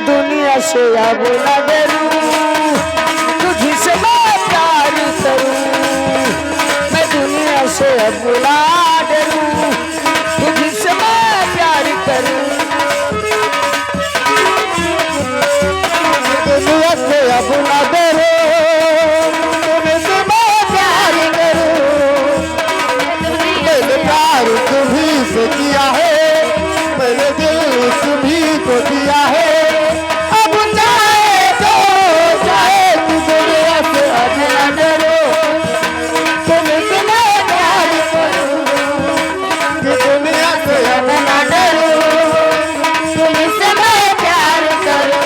दुनिया से अब न डरूं, तुझी से मैं प्यार करूं। मैं दुनिया से अब न डरूं, तुझी से मैं प्यार करूं। दुनिया से अब न डरूं, तुझसे मैं प्यार करूं। मैंने प्यार तुम्हीं से किया है, मैंने दिल तुम्हीं को दिया है। अब चाहे जो चाहे तू दुनिया से अब न डरो, तुमसे मैं प्यार करूं। दुनिया से अब न डरो, तुमसे मैं प्यार करूं।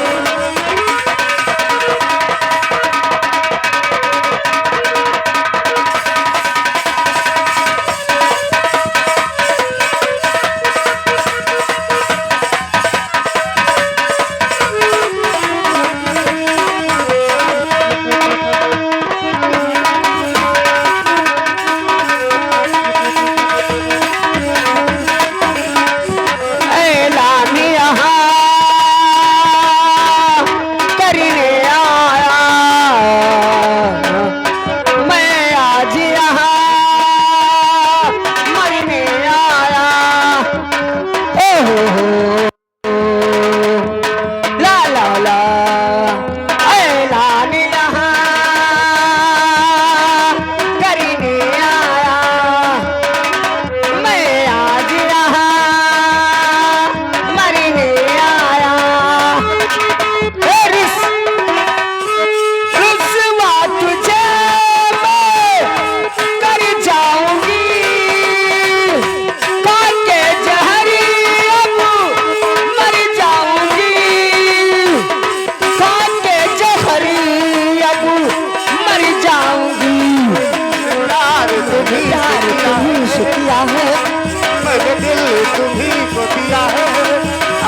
तुम्हीं को दिया है।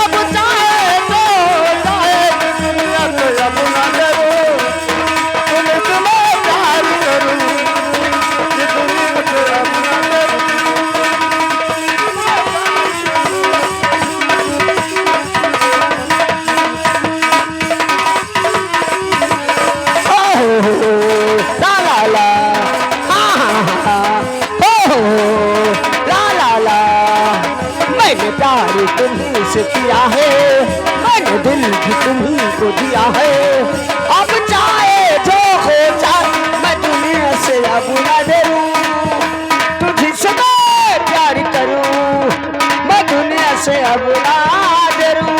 अब चाहे तो चाहे दुनिया से अब न डरो, तुमसे मैं प्यार करूं। ये दुनिया से अब न डरो। ला ला ला, हाँ हाँ हाँ, ला ला ला। मैंने प्यार तुम्हीं से किया है, मैंने दिल भी तुम्हीं को दिया है। अब चाहे जो हो जाए, मैं दुनिया से अब न डरूं, तुझी से मैं प्यार करूं। मैं दुनिया से अब न डरूं,